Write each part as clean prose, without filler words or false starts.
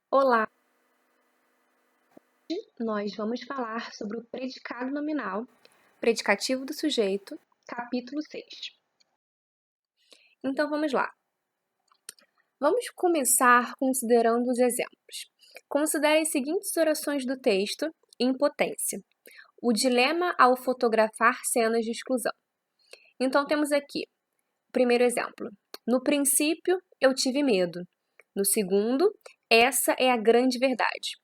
Olá! Hoje nós vamos falar sobre o predicado nominal, predicativo do sujeito, capítulo 6. Então vamos lá. Vamos começar considerando os exemplos. Considere as seguintes orações do texto em potência. O dilema ao fotografar cenas de exclusão. Então temos aqui o primeiro exemplo. No princípio, eu tive medo. No segundo, essa é a grande verdade.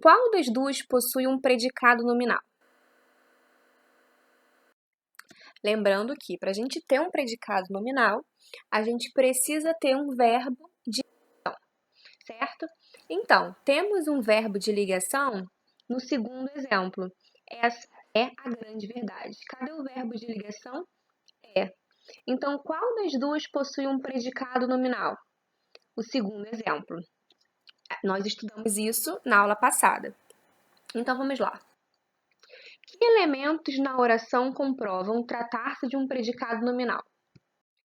Qual das duas possui um predicado nominal? Lembrando que, para a gente ter um predicado nominal, a gente precisa ter um verbo de ligação, certo? Então, temos um verbo de ligação no segundo exemplo. Essa é a grande verdade. Cadê o verbo de ligação? É. Então, qual das duas possui um predicado nominal? O segundo exemplo. Nós estudamos isso na aula passada. Então, vamos lá. Que elementos na oração comprovam tratar-se de um predicado nominal?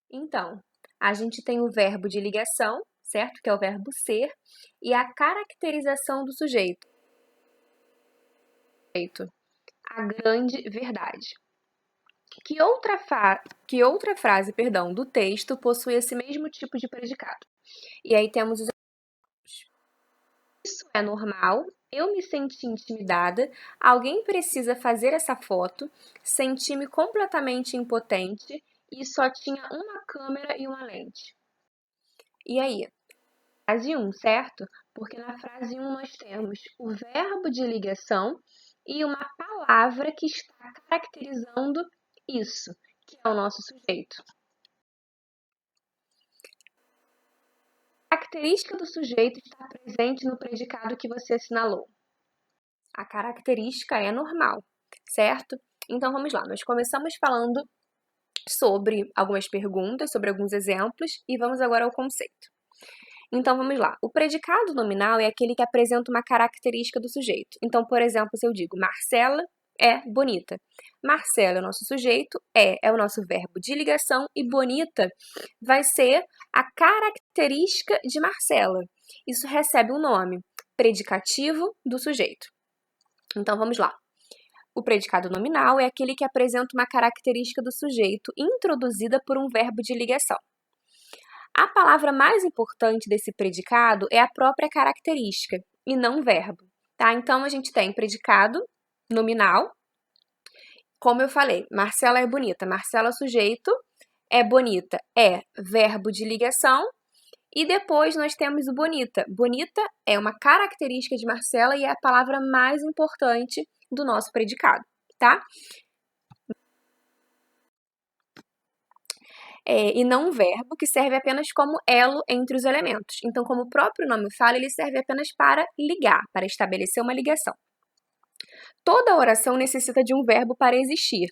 Então, a gente tem o verbo de ligação, certo? Que é o verbo ser, e a caracterização do sujeito. A grande verdade. Que outra frase, do texto possui esse mesmo tipo de predicado? E aí temos os exemplos. Isso é normal, eu me senti intimidada, alguém precisa fazer essa foto, senti-me completamente impotente e só tinha uma câmera e uma lente. E aí? Frase 1, certo? Porque na frase 1 nós temos o verbo de ligação e uma palavra que está caracterizando isso, que é o nosso sujeito. A característica do sujeito está presente no predicado que você assinalou. A característica é normal, certo? Então vamos lá, nós começamos falando sobre algumas perguntas, sobre alguns exemplos e vamos agora ao conceito. Então vamos lá, o predicado nominal é aquele que apresenta uma característica do sujeito. Então, por exemplo, se eu digo Marcela é bonita. Marcela é o nosso sujeito, é o nosso verbo de ligação e bonita vai ser a característica de Marcela. Isso recebe um nome, predicativo do sujeito. Então vamos lá. O predicado nominal é aquele que apresenta uma característica do sujeito introduzida por um verbo de ligação. A palavra mais importante desse predicado é a própria característica e não o verbo, tá? Então a gente tem predicado nominal, como eu falei, Marcela é bonita. Marcela sujeito, é bonita, é verbo de ligação. E depois nós temos o bonita. Bonita é uma característica de Marcela e é a palavra mais importante do nosso predicado, tá? E não um verbo que serve apenas como elo entre os elementos. Então, como o próprio nome fala, ele serve apenas para ligar, para estabelecer uma ligação. Toda oração necessita de um verbo para existir.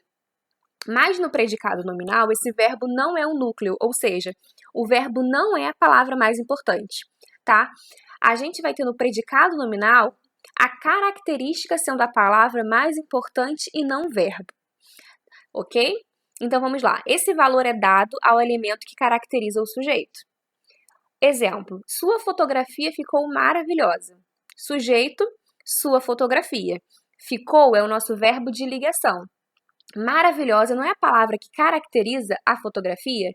Mas no predicado nominal, esse verbo não é um núcleo, ou seja, o verbo não é a palavra mais importante, tá? A gente vai ter no predicado nominal a característica sendo a palavra mais importante e não o verbo, ok? Então vamos lá. Esse valor é dado ao elemento que caracteriza o sujeito. Exemplo: sua fotografia ficou maravilhosa. Sujeito: sua fotografia. Ficou é o nosso verbo de ligação. Maravilhosa não é a palavra que caracteriza a fotografia?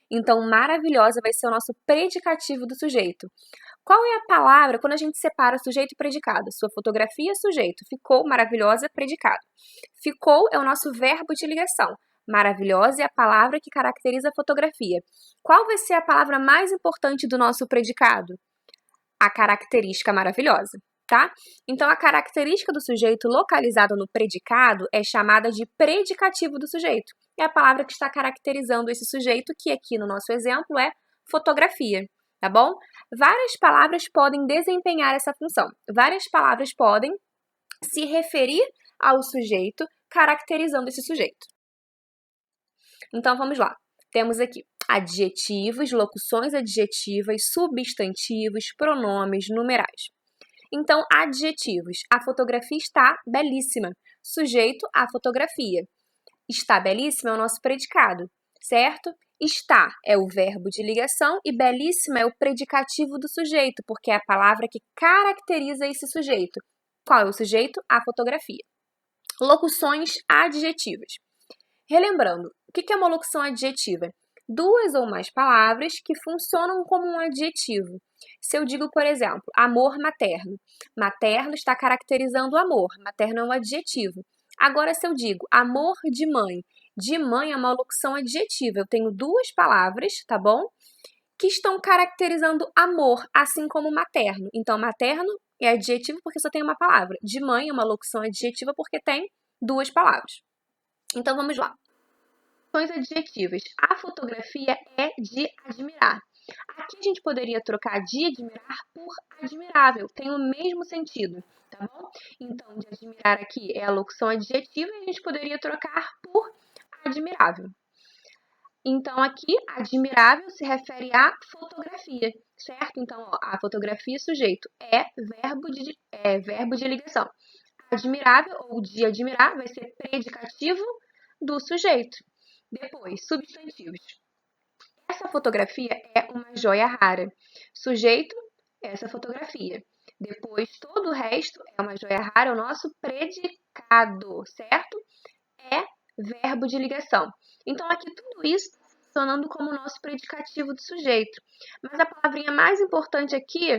Então, maravilhosa vai ser o nosso predicativo do sujeito. Qual é a palavra quando a gente separa sujeito e predicado? Sua fotografia, sujeito. Ficou maravilhosa, predicado. Ficou é o nosso verbo de ligação. Maravilhosa é a palavra que caracteriza a fotografia. Qual vai ser a palavra mais importante do nosso predicado? A característica maravilhosa, tá? Então, a característica do sujeito localizada no predicado é chamada de predicativo do sujeito. É a palavra que está caracterizando esse sujeito, que aqui no nosso exemplo é fotografia, tá bom? Várias palavras podem desempenhar essa função. Várias palavras podem se referir ao sujeito, caracterizando esse sujeito. Então, vamos lá. Temos aqui adjetivos, locuções adjetivas, substantivos, pronomes, numerais. Então, adjetivos. A fotografia está belíssima. Sujeito, a fotografia. Está belíssima é o nosso predicado, certo? Está é o verbo de ligação e belíssima é o predicativo do sujeito, porque é a palavra que caracteriza esse sujeito. Qual é o sujeito? A fotografia. Locuções adjetivas. Relembrando, o que é uma locução adjetiva? Duas ou mais palavras que funcionam como um adjetivo. Se eu digo, por exemplo, amor materno, materno está caracterizando o amor, materno é um adjetivo. Agora, se eu digo amor de mãe é uma locução adjetiva. Eu tenho duas palavras, tá bom? Que estão caracterizando amor, assim como materno. Então, materno é adjetivo porque só tem uma palavra. De mãe é uma locução adjetiva porque tem duas palavras. Então, vamos lá. Adjetivas. A fotografia é de admirar. Aqui a gente poderia trocar de admirar por admirável. Tem o mesmo sentido, tá bom? Então, de admirar aqui é a locução adjetiva e a gente poderia trocar por admirável. Então, aqui, admirável se refere à fotografia, certo? Então, ó, a fotografia sujeito é verbo de ligação. Admirável ou de admirar vai ser predicativo do sujeito. Depois, substantivos. Essa fotografia é uma joia rara. Sujeito, essa fotografia. Depois, todo o resto é uma joia rara, é o nosso predicado, certo? É verbo de ligação. Então, aqui tudo isso está funcionando como o nosso predicativo do sujeito. Mas a palavrinha mais importante aqui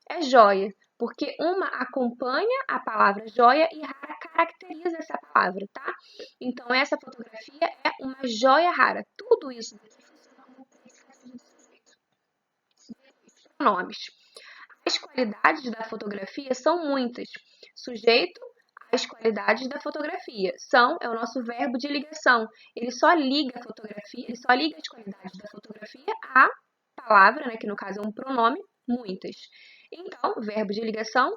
é joia, porque uma acompanha a palavra joia e rara caracteriza essa palavra, tá? Então, essa fotografia é uma joia rara. Tudo isso aqui funciona como predicativo do sujeito. Pronomes. As qualidades da fotografia são muitas. Sujeito, as qualidades da fotografia. São é o nosso verbo de ligação. Ele só liga a fotografia, ele só liga as qualidades da fotografia à palavra, né, que no caso é um pronome, muitas. Então, verbo de ligação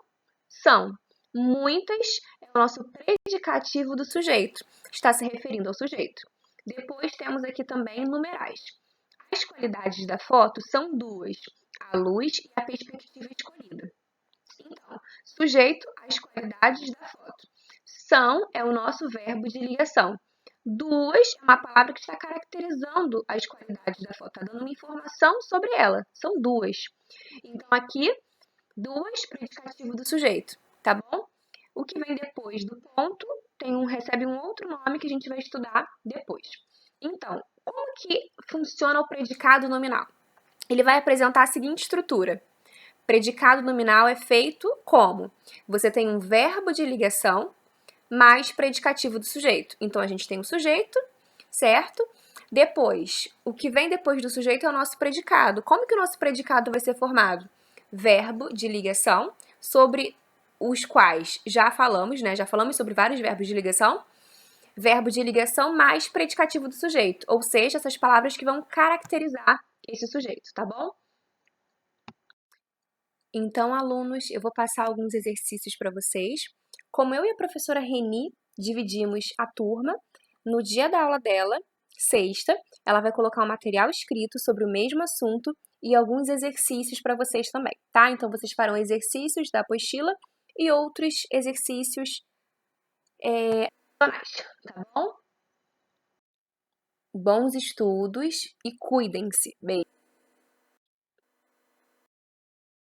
são. Muitas é o nosso predicativo do sujeito. Está se referindo ao sujeito. Depois temos aqui também numerais. As qualidades da foto são duas: a luz e a perspectiva escolhida. Então, sujeito às qualidades da foto. São é o nosso verbo de ligação. Duas é uma palavra que está caracterizando as qualidades da foto, está dando uma informação sobre ela. São duas. Então, aqui, duas, predicativo do sujeito, tá bom? O que vem depois do ponto recebe um outro nome que a gente vai estudar depois. Então, como que funciona o predicado nominal? Ele vai apresentar a seguinte estrutura. Predicado nominal é feito como? Você tem um verbo de ligação mais predicativo do sujeito. Então, a gente tem o sujeito, certo? Depois, o que vem depois do sujeito é o nosso predicado. Como que o nosso predicado vai ser formado? Verbo de ligação, sobre os quais já falamos, né? Já falamos sobre vários verbos de ligação. Verbo de ligação mais predicativo do sujeito, ou seja, essas palavras que vão caracterizar esse sujeito, tá bom? Então, alunos, eu vou passar alguns exercícios para vocês. Como eu e a professora Reni dividimos a turma, no dia da aula dela, sexta, ela vai colocar um material escrito sobre o mesmo assunto e alguns exercícios para vocês também, tá? Então, vocês farão exercícios da apostila e outros exercícios adicionais, tá bom? Bons estudos e cuidem-se. Beijo!